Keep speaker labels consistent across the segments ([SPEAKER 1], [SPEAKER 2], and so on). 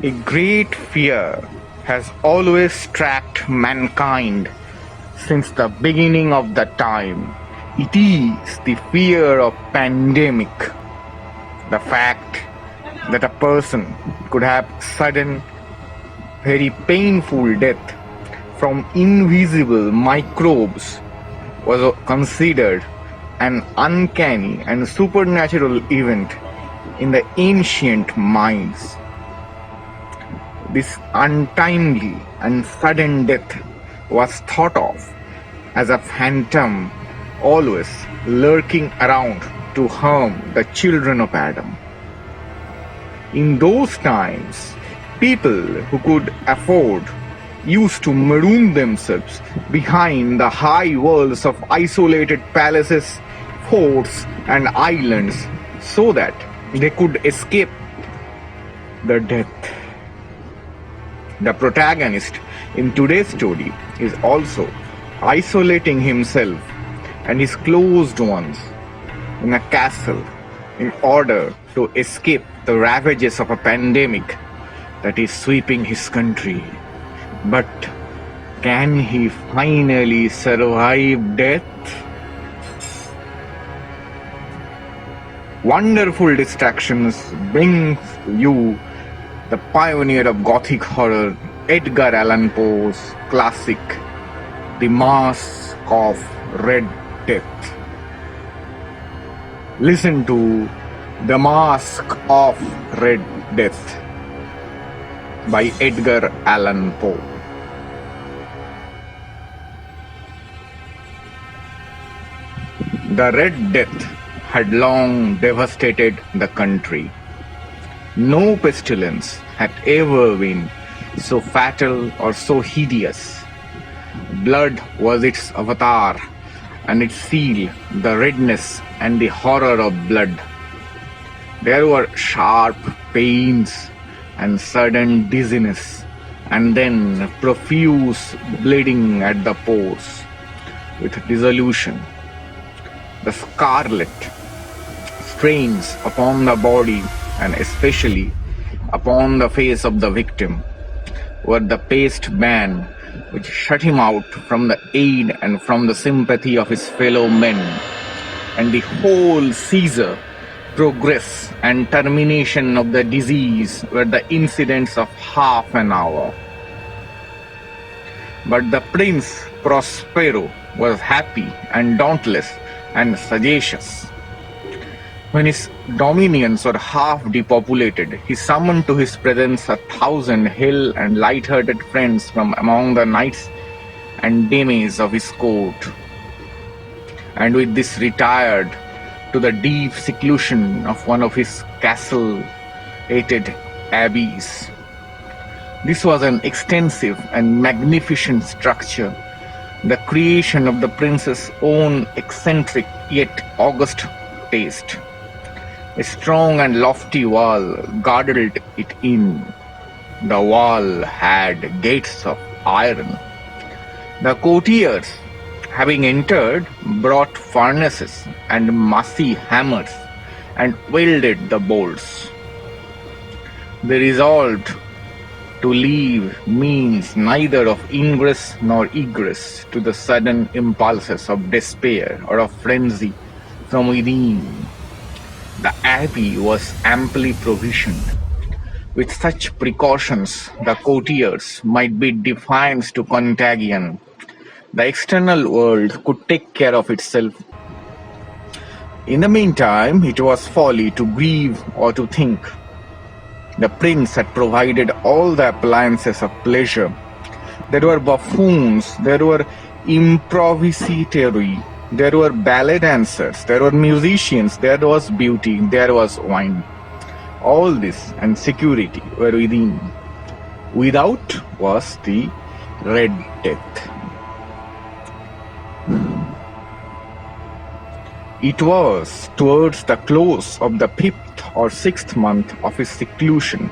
[SPEAKER 1] A great fear has always tracked mankind since the beginning of the time. It is the fear of pandemic. The fact that a person could have sudden, very painful death from invisible microbes was considered an uncanny and supernatural event in the ancient minds. This untimely and sudden death was thought of as a phantom always lurking around to harm the children of Adam. In those times, people who could afford used to maroon themselves behind the high walls of isolated palaces, forts, and islands so that they could escape the death. The protagonist in today's story is also isolating himself and his closed ones in a castle in order to escape the ravages of a pandemic that is sweeping his country. But can he finally survive death? Wonderful Distractions brings you the pioneer of Gothic horror, EDGAR ALLAN Poe's classic, The Masque of Red Death. Listen to The Masque of Red Death by EDGAR ALLAN Poe. The Red Death had long devastated the country. No pestilence had ever been so fatal or so hideous. Blood was its avatar, and its seal the redness and the horror of blood. There were sharp pains and sudden dizziness, and then profuse bleeding at the pores with dissolution. The scarlet strains upon the body and especially upon the face of the victim were the paste ban which shut him out from the aid and from the sympathy of his fellow men, and the whole seizure, progress and termination of the disease were the incidents of half an hour. But the Prince Prospero was happy and dauntless and sagacious. When his dominions were half depopulated, he summoned to his presence 1,000 hale and light-hearted friends from among the knights and dames of his court, and with this retired to the deep seclusion of one of his castle-ated abbeys. This was an extensive and magnificent structure, the creation of the prince's own eccentric yet august taste. A strong and lofty wall guarded it in. The wall had gates of iron. The courtiers, having entered, brought furnaces and massy hammers and welded the bolts. They resolved to leave means neither of ingress nor egress to the sudden impulses of despair or of frenzy from within. The abbey was amply provisioned. With such precautions, the courtiers might bid defiance to contagion. The external world could take care of itself. In the meantime, it was folly to grieve or to think. The prince had provided all the appliances of pleasure. There were buffoons, there were improvisatoi, there were ballet dancers, there were musicians, there was beauty, there was wine. All this and security were within. Without was the Red Death. It was towards the close of the 5th or 6th month of his seclusion,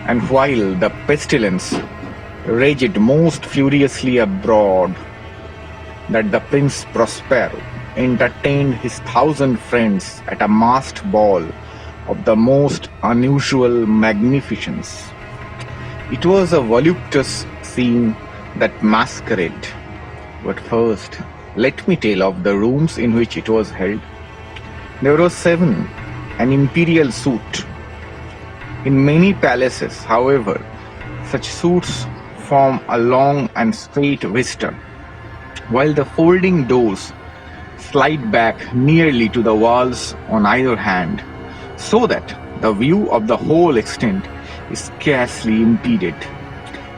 [SPEAKER 1] and while the pestilence raged most furiously abroad, that the Prince Prospero entertained his 1,000 friends at a masked ball of the most unusual magnificence. It was a voluptuous scene that masquerade. But first, let me tell of the rooms in which it was held. There were 7, an imperial suite. In many palaces, however, such suites form a long and straight vista, while the folding doors slide back nearly to the walls on either hand, so that the view of the whole extent is scarcely impeded.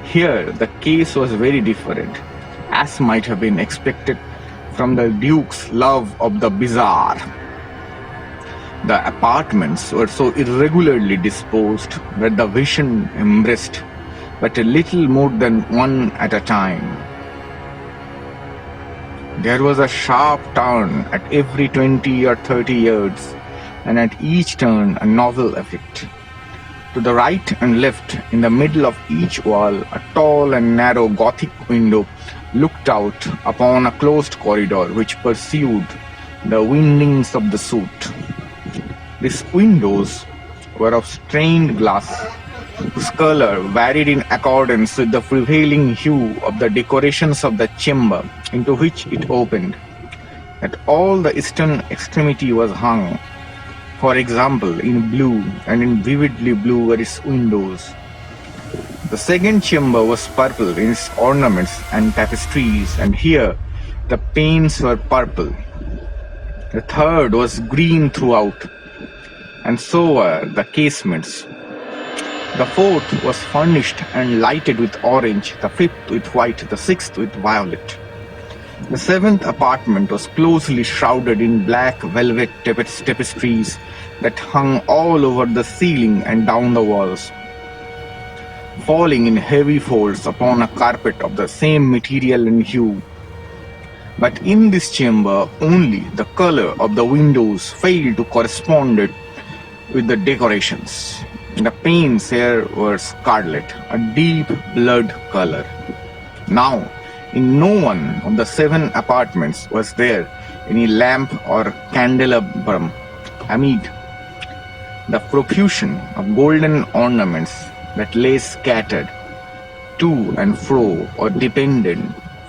[SPEAKER 1] Here the case was very different, as might have been expected from the Duke's love of the bizarre. The apartments were so irregularly disposed that the vision embraced but a little more than one at a time. There was a sharp turn at every 20 or 30 yards, and at each turn a novel effect. To the right and left, in the middle of each wall, a tall and narrow Gothic window looked out upon a closed corridor which pursued the windings of the suite. These windows were of stained glass, whose color varied in accordance with the prevailing hue of the decorations of the chamber into which it opened. At all the eastern extremity was hung, for example, in blue, and in vividly blue were its windows. The second chamber was purple in its ornaments and tapestries, and here the panes were purple. The third was green throughout, and so were the casements. The fourth was furnished and lighted with orange, the fifth with white, the sixth with violet. The seventh apartment was closely shrouded in black velvet tapestries that hung all over the ceiling and down the walls, falling in heavy folds upon a carpet of the same material and hue. But in this chamber only the color of the windows failed to correspond with the decorations. The panes here were scarlet, a deep blood color. Now, in no one of the 7 apartments was there any lamp or candelabrum. Amid the profusion of golden ornaments that lay scattered to and fro or depended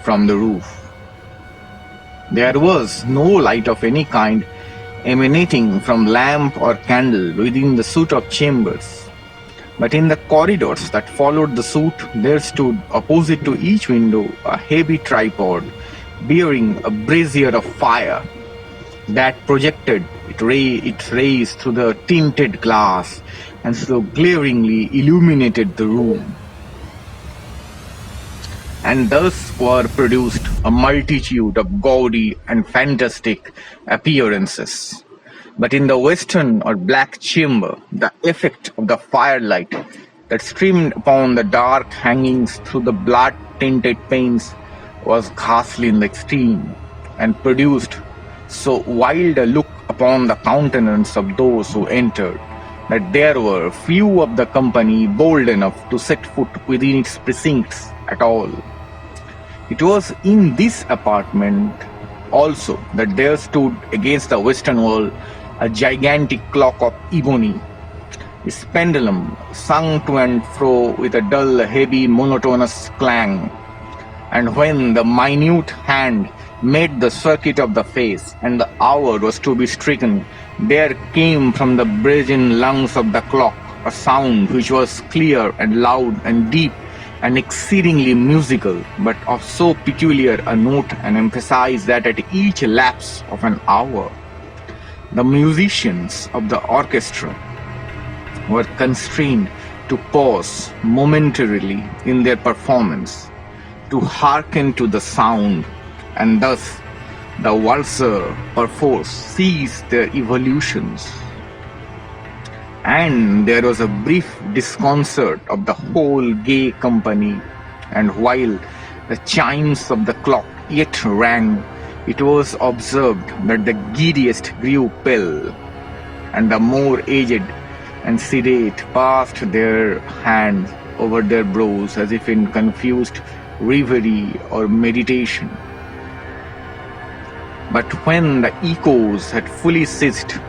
[SPEAKER 1] from the roof, there was no light of any kind emanating from lamp or candle within the suite of chambers. But in the corridors that followed the suite, there stood opposite to each window a heavy tripod bearing a brazier of fire that projected its rays through the tinted glass and so glaringly illuminated the room. And thus were produced a multitude of gaudy and fantastic appearances. But in the western or black chamber, the effect of the firelight that streamed upon the dark hangings through the blood-tinted panes was ghastly in the extreme, and produced so wild a look upon the countenance of those who entered, that there were few of the company bold enough to set foot within its precincts at all. It was in this apartment also that there stood against the western wall a gigantic clock of ebony. Its pendulum swung to and fro with a dull, heavy, monotonous clang, and when the minute hand made the circuit of the face and the hour was to be stricken, there came from the brazen lungs of the clock a sound which was clear and loud and deep and exceedingly musical, but of so peculiar a note and emphasized that at each lapse of an hour, the musicians of the orchestra were constrained to pause momentarily in their performance, to hearken to the sound, and thus the waltzer perforce ceased their evolutions. And there was a brief disconcert of the whole gay company, and while the chimes of the clock yet rang, it was observed that the giddiest grew pale, and the more aged and sedate passed their hands over their brows as if in confused reverie or meditation. But when the echoes had fully ceased,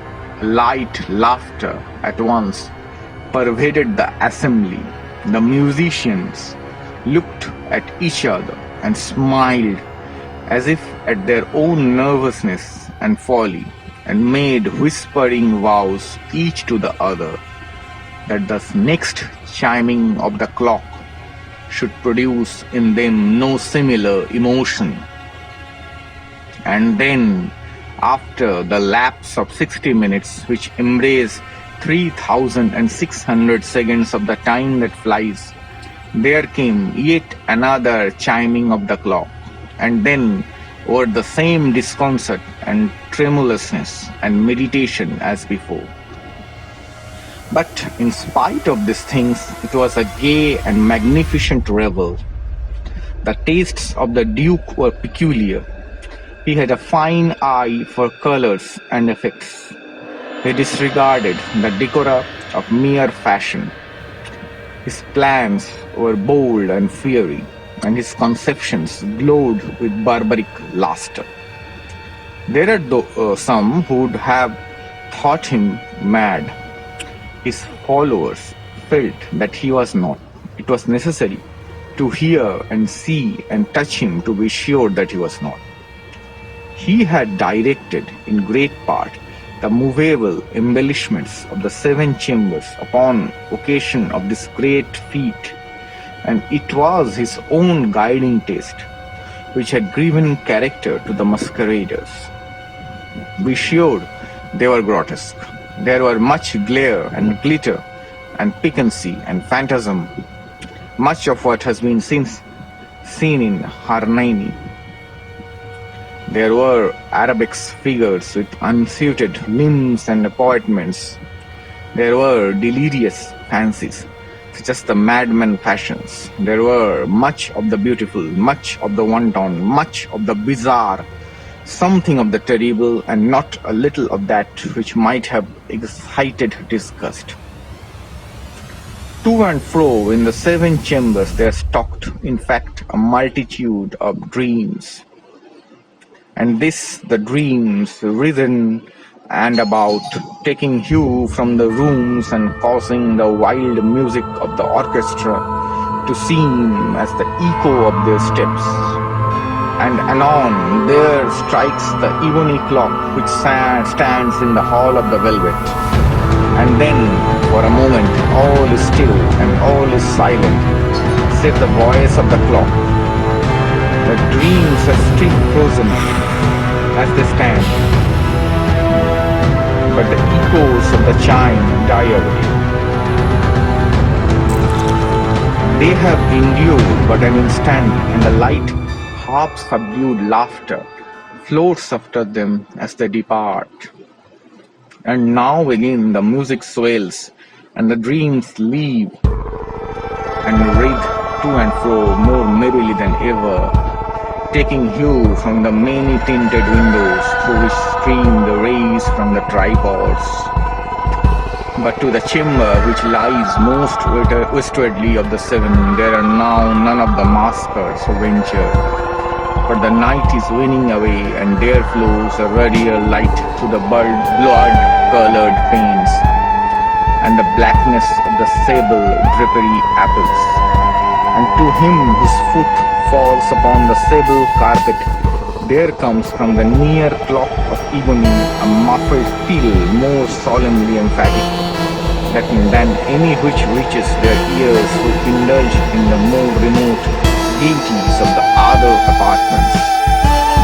[SPEAKER 1] light laughter at once pervaded the assembly. The musicians looked at each other and smiled as if at their own nervousness and folly, and made whispering vows each to the other that the next chiming of the clock should produce in them no similar emotion. And then, after the lapse of 60 minutes, which embrace 3,600 seconds of the time that flies, there came yet another chiming of the clock, and then over the same disconcert and tremulousness and meditation as before. But in spite of these things, it was a gay and magnificent revel. The tastes of the Duke were peculiar. He had a fine eye for colors and effects. He disregarded the decora of mere fashion. His plans were bold and fiery, and his conceptions glowed with barbaric lustre. There are some who would have thought him mad. His followers felt that he was not. It was necessary to hear and see and touch him to be sure that he was not. He had directed in great part the movable embellishments of the 7 chambers upon occasion of this great feat, and it was his own guiding taste which had given character to the masqueraders. Be sure they were grotesque. There were much glare and glitter and piquancy and phantasm, much of what has been since seen in Hernani. There were arabesque figures with unsuited limbs and appointments. There were delirious fancies, such as the madman passions. There were much of the beautiful, much of the wanton, much of the bizarre, something of the terrible, and not a little of that which might have excited disgust. To and fro in the 7 chambers there stalked, in fact, a multitude of dreams. And this the dreams written and about, taking hue from the rooms and causing the wild music of the orchestra to seem as the echo of their steps. And anon there strikes the ebony clock which stands in the hall of the velvet. And then, for a moment, all is still and all is silent, save the voice of the clock. The dreams are still frozen as they stand, but the echoes of the chime die away. They have endured but an instant, and the light, half-subdued laughter floats after them as they depart. And now again the music swells, and the dreams leave and writhe to and fro more merrily than ever, taking hue from the many tinted windows through which stream the rays from the tripods. But to the chamber which lies most westwardly of the 7, there are now none of the maskers who venture. For the night is winning away, and there flows a ruddier light through the blood-colored panes, and the blackness of the sable drapery apples. And to him whose foot falls upon the sable carpet, there comes from the near clock of ebony a muffled peal more solemnly emphatic than any which reaches their ears who indulge in the more remote gaieties of the other apartments.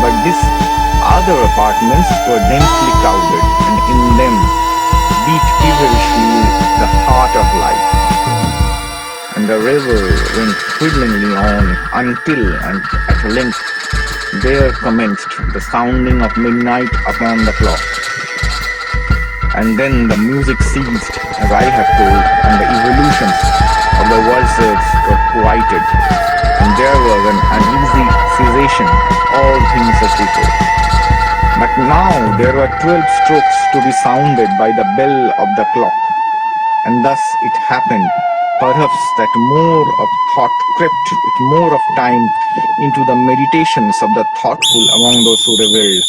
[SPEAKER 1] But these other apartments were densely crowded, and in them beat feverishly the heart of life. And the revel went thrillingly on until, and at length, there commenced the sounding of midnight upon the clock. And then the music ceased, as I have told, and the evolutions of the waltzers were quieted, and there was an uneasy cessation of all things as before. But now there were 12 strokes to be sounded by the bell of the clock, and thus it happened, perhaps, that more of thought crept with more of time into the meditations of the thoughtful among those who revelled.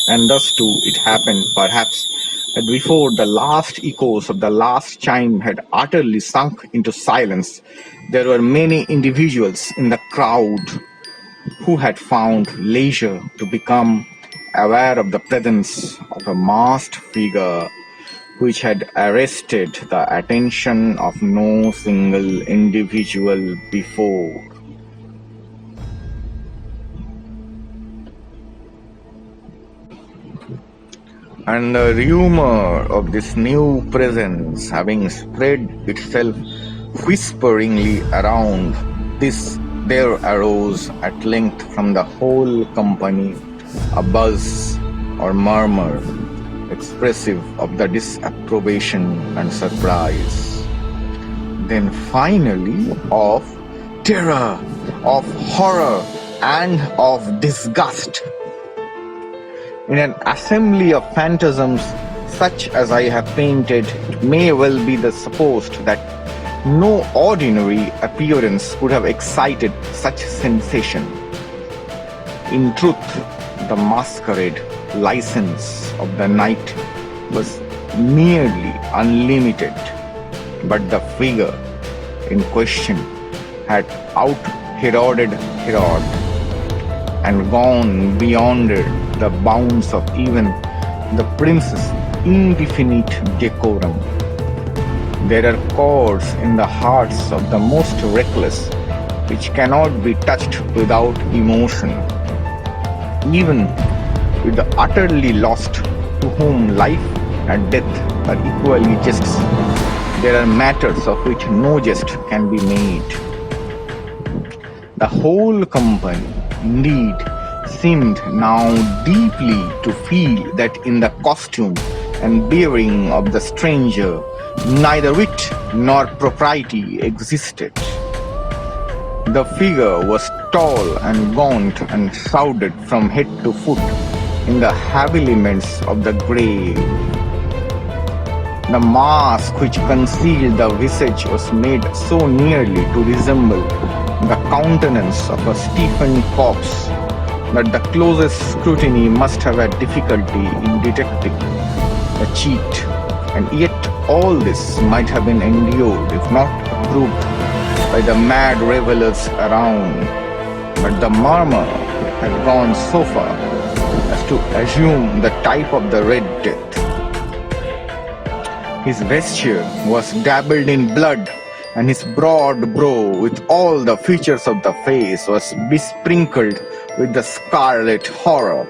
[SPEAKER 1] And thus too it happened, perhaps, that before the last echoes of the last chime had utterly sunk into silence, there were many individuals in the crowd who had found leisure to become aware of the presence of a masked figure which had arrested the attention of no single individual before. And the rumor of this new presence having spread itself whisperingly around, there arose at length from the whole company a buzz or murmur expressive of the disapprobation and surprise. Then finally of terror, of horror, and of disgust. In an assembly of phantasms such as I have painted, it may well be supposed that no ordinary appearance could have excited such sensation. In truth, the masquerade license of the night was nearly unlimited, but the figure in question had out-Heroded Herod and gone beyond the bounds of even the prince's indefinite decorum. There are chords in the hearts of the most reckless which cannot be touched without emotion. Even with the utterly lost, to whom life and death are equally jests, there are matters of which no jest can be made. The whole company, indeed, seemed now deeply to feel that in the costume and bearing of the stranger neither wit nor propriety existed. The figure was tall and gaunt and shrouded from head to foot in the habiliments of the grave. The mask which concealed the visage was made so nearly to resemble the countenance of a stiffened corpse that the closest scrutiny must have had difficulty in detecting a cheat, and yet all this might have been endured if not approved by the mad revelers around. But the murmur had gone so far as to assume the type of the Red Death. His vesture was dabbled in blood, and his broad brow, with all the features of the face, was besprinkled with the scarlet horror.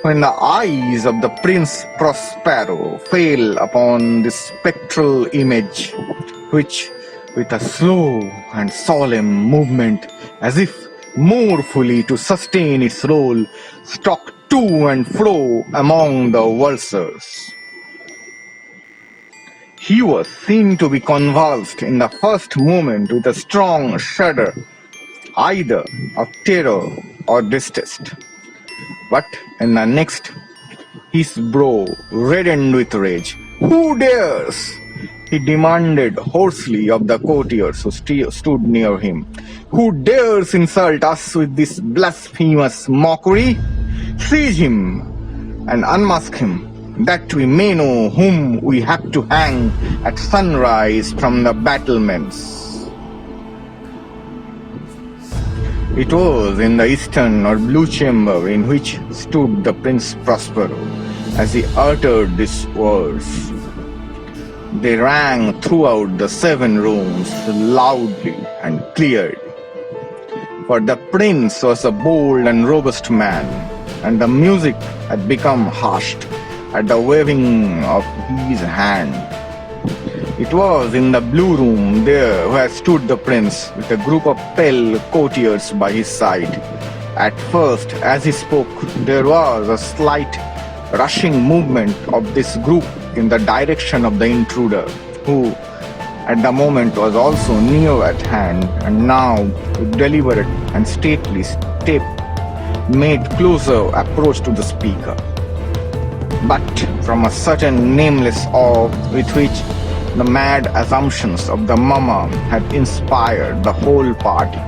[SPEAKER 1] When the eyes of the Prince Prospero fell upon this spectral image, which, with a slow and solemn movement, as if more fully to sustain its role, stalked to and fro among the vultures, he was seen to be convulsed in the first moment with a strong shudder, either of terror or distaste. But in the next, his brow reddened with rage. "Who dares?" he demanded hoarsely of the courtiers who stood near him. "Who dares insult us with this blasphemous mockery? Seize him and unmask him, that we may know whom we have to hang at sunrise from the battlements." It was in the eastern or blue chamber in which stood the Prince Prospero as he uttered these words. They rang throughout the 7 rooms loudly and clearly. For the prince was a bold and robust man, and the music had become hushed at the waving of his hand. It was in the blue room there where stood the prince with a group of pale courtiers by his side. At first, as he spoke, there was a slight rushing movement of this group in the direction of the intruder, who at the moment was also near at hand, and now with deliberate and stately step made closer approach to the speaker. But from a certain nameless awe with which the mad assumptions of the mummer had inspired the whole party,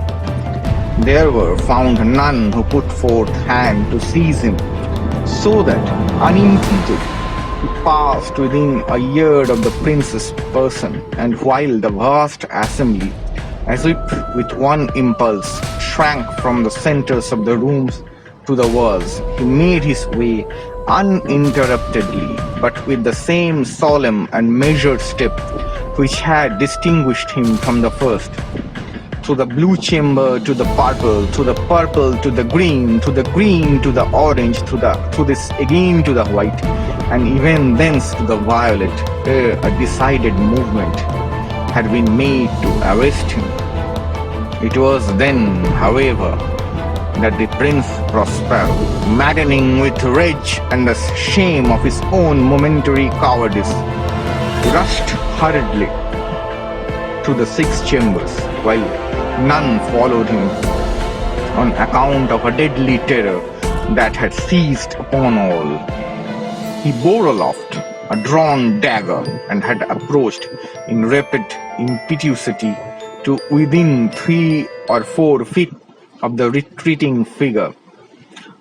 [SPEAKER 1] there were found none who put forth hand to seize him, so that unimpeded He passed within a yard of the prince's person, and while the vast assembly, as if with one impulse, shrank from the centers of the rooms to the walls, he made his way uninterruptedly, but with the same solemn and measured step which had distinguished him from the first, through the blue chamber to the purple, through the purple to the green to the orange, through this again to the white, and even thence to the violet, ere a decided movement had been made to arrest him. It was then, however, that the Prince Prospero, maddening with rage and the shame of his own momentary cowardice, rushed hurriedly to the 6 chambers, while none followed him on account of a deadly terror that had seized upon all. He bore aloft a drawn dagger and had approached in rapid impetuosity to within 3 or 4 feet of the retreating figure,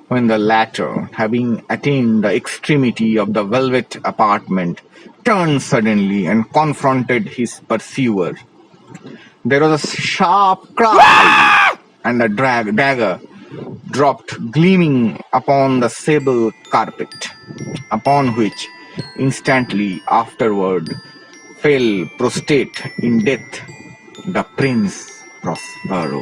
[SPEAKER 1] when the latter, having attained the extremity of the velvet apartment, turned suddenly and confronted his pursuer. There was a sharp cry, and the dagger dropped gleaming upon the sable carpet, upon which instantly afterward fell prostrate in death the Prince Prospero.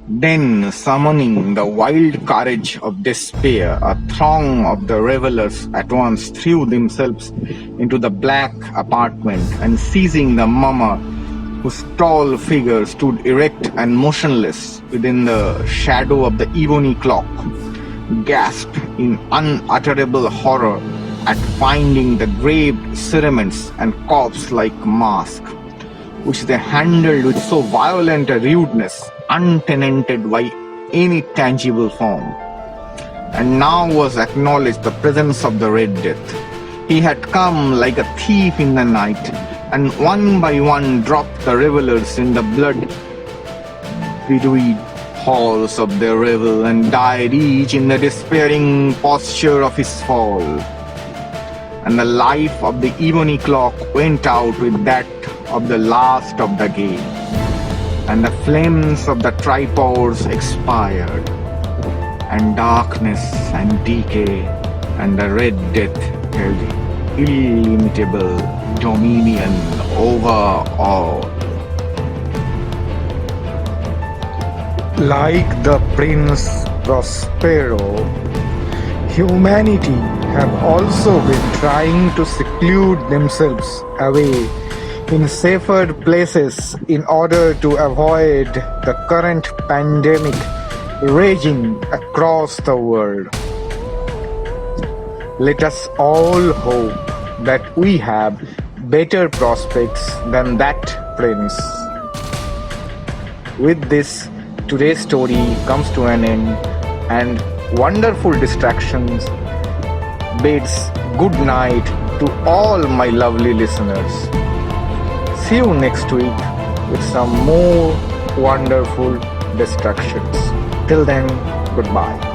[SPEAKER 1] Then, summoning the wild courage of despair, a throng of the revelers at once threw themselves into the black apartment, and seizing the mummer, whose tall figure stood erect and motionless within the shadow of the ebony clock, gasped in unutterable horror at finding the graved cerements and corpse-like mask, which they handled with so violent a rudeness, untenanted by any tangible form. And now was acknowledged the presence of the Red Death. He had come like a thief in the night, and one by one dropped the revelers in the blood-bedewed halls of their revel, and died each in the despairing posture of his fall. And the life of the ebony clock went out with that of the last of the game, and the flames of the tripods expired, and darkness and decay and the Red Death held illimitable dominion over all.
[SPEAKER 2] Like the Prince Prospero, humanity have also been trying to seclude themselves away in safer places in order to avoid the current pandemic raging across the world. Let us all hope that we have better prospects than that prince. With this, today's story comes to an end, and wonderful distractions bids good night to all my lovely listeners. See you next week with some more wonderful distractions. Till then, goodbye.